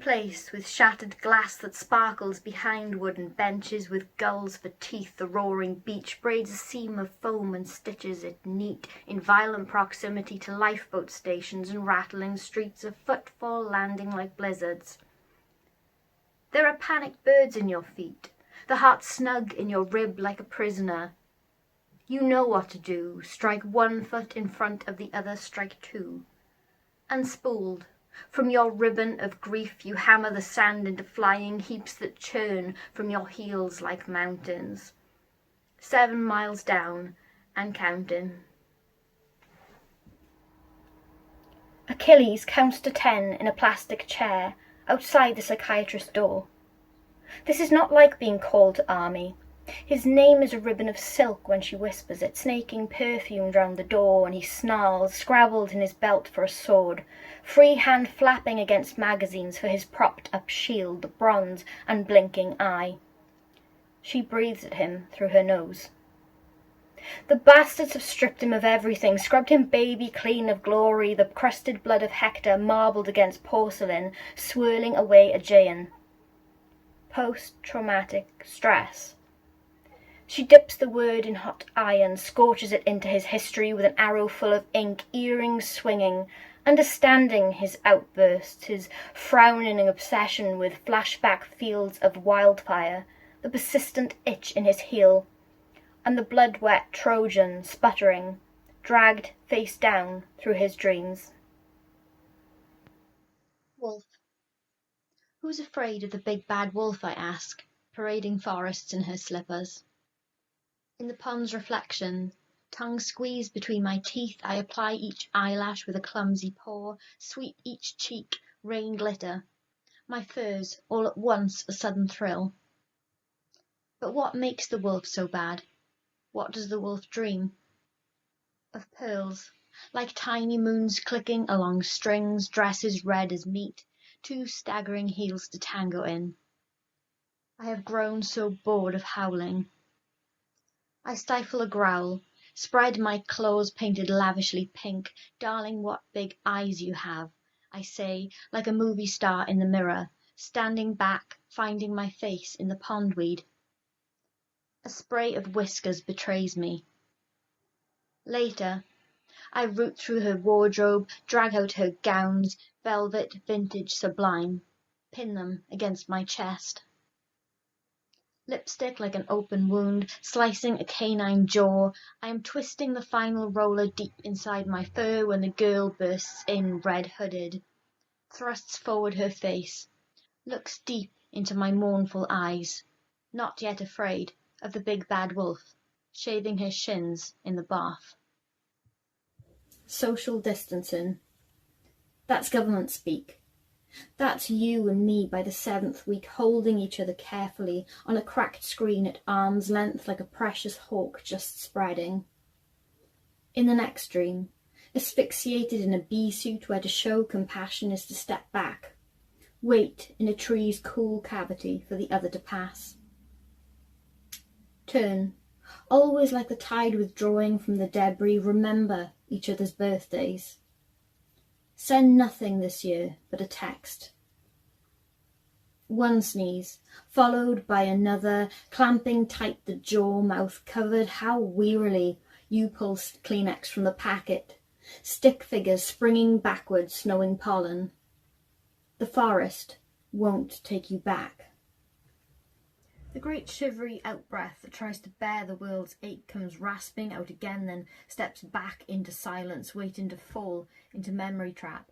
place with shattered glass that sparkles behind wooden benches, with gulls for teeth, the roaring beach braids a seam of foam and stitches it neat in violent proximity to lifeboat stations and rattling streets of footfall landing like blizzards. There are panicked birds in your feet, the heart snug in your rib like a prisoner. You know what to do, strike one foot in front of the other, strike two. Unspooled, from your ribbon of grief you hammer the sand into flying heaps that churn from your heels like mountains. 7 miles down and counting. Achilles counts to 10 in a plastic chair outside the psychiatrist's door. This is not like being called to army. His name is a ribbon of silk when she whispers it, snaking perfumed round the door, and he snarls, scrabbled in his belt for a sword, free hand flapping against magazines for his propped-up shield, the bronze and blinking eye. She breathes at him through her nose. The bastards have stripped him of everything, scrubbed him baby clean of glory, the crusted blood of Hector marbled against porcelain, swirling away Aegean. Post-traumatic stress. She dips the word in hot iron, scorches it into his history with an arrow full of ink, earrings swinging, understanding his outbursts, his frowning obsession with flashback fields of wildfire, the persistent itch in his heel, and the blood-wet Trojan sputtering, dragged face down through his dreams. Wolf. Who's afraid of the big bad wolf, I ask, parading forests in her slippers. In the pond's reflection, tongue squeezed between my teeth, I apply each eyelash with a clumsy paw, sweep each cheek, rain glitter. My furs, all at once, a sudden thrill. But what makes the wolf so bad? What does the wolf dream? Of pearls, like tiny moons clicking along strings, dresses red as meat, 2 staggering heels to tango in. I have grown so bored of howling. I stifle a growl, spread my claws painted lavishly pink. Darling, what big eyes you have, I say, like a movie star in the mirror, standing back, finding my face in the pondweed. A spray of whiskers betrays me. Later, I root through her wardrobe, drag out her gowns, velvet, vintage, sublime, pin them against my chest. Lipstick like an open wound, slicing a canine jaw. I am twisting the final roller deep inside my fur when the girl bursts in red-hooded, thrusts forward her face, looks deep into my mournful eyes, not yet afraid of the big bad wolf, shaving her shins in the bath. Social distancing. That's government speak. That's you and me by the 7th week, holding each other carefully on a cracked screen at arm's length like a precious hawk just spreading. In the next dream, asphyxiated in a bee suit where to show compassion is to step back, wait in a tree's cool cavity for the other to pass. Turn, always like the tide withdrawing from the debris, remember each other's birthdays. Send nothing this year but a text. One sneeze, followed by another, clamping tight the jaw, mouth covered. How wearily you pulsed Kleenex from the packet, stick figures springing backwards, snowing pollen. The forest won't take you back. The great shivery outbreath that tries to bear the world's ache comes rasping out again, then steps back into silence, waiting to fall into memory trap.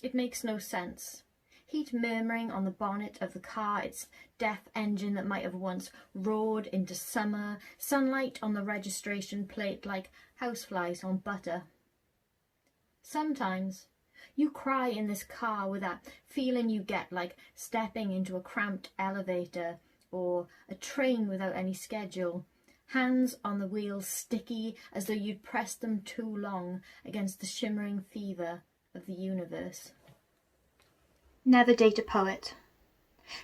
It makes no sense. Heat murmuring on the bonnet of the car, its death engine that might have once roared into summer, sunlight on the registration plate like houseflies on butter. Sometimes you cry in this car with that feeling you get like stepping into a cramped elevator or a train without any schedule, hands on the wheels sticky as though you'd pressed them too long against the shimmering fever of the universe. Never date a poet.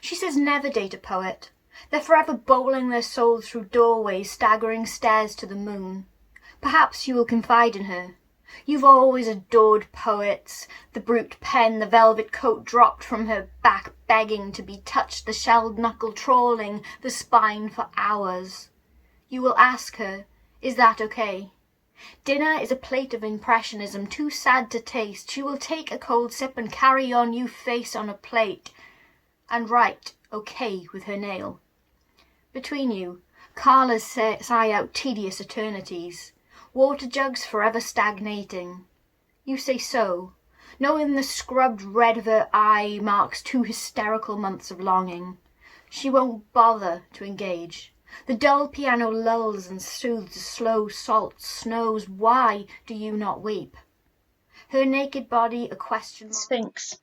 She says never date a poet. They're forever bowling their souls through doorways, staggering stairs to the moon. Perhaps you will confide in her. You've always adored poets, the brute pen, the velvet coat dropped from her back begging to be touched, the shelled knuckle trawling the spine for hours. You will ask her, is that okay? Dinner is a plate of impressionism too sad to taste. She will take a cold sip and carry on you face on a plate and write okay with her nail. Between you, Carlas sigh out tedious eternities, water jugs forever stagnating. You say so, knowing the scrubbed red of her eye marks 2 hysterical months of longing. She won't bother to engage. The dull piano lulls and soothes the slow salt snows. Why do you not weep? Her naked body a question mark. Sphinx.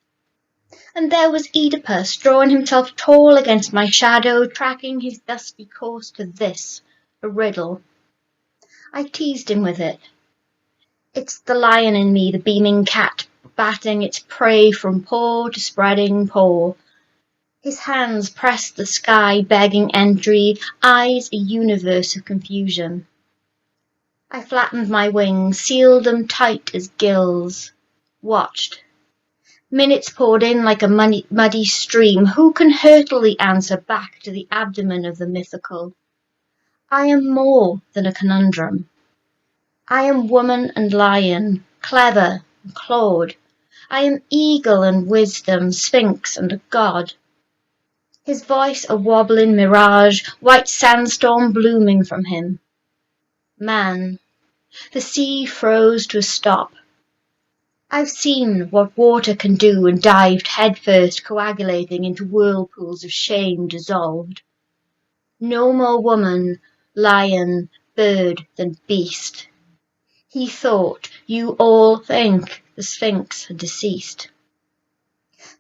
And there was Oedipus, drawing himself tall against my shadow, tracking his dusty course to this, a riddle. I teased him with it. It's the lion in me, the beaming cat, batting its prey from paw to spreading paw. His hands pressed the sky, begging entry, eyes a universe of confusion. I flattened my wings, sealed them tight as gills, watched. Minutes poured in like a muddy stream. Who can hurtle the answer back to the abdomen of the mythical? I am more than a conundrum. I am woman and lion, clever and claude. I am eagle and wisdom, sphinx and a god. His voice a wobbling mirage, white sandstorm blooming from him. Man. The sea froze to a stop. I've seen what water can do and dived headfirst, coagulating into whirlpools of shame dissolved. No more woman, lion, bird than beast. He thought, you all think, the Sphinx had deceased.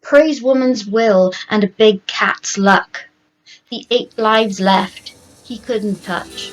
Praise woman's will and a big cat's luck. The 8 lives left he couldn't touch.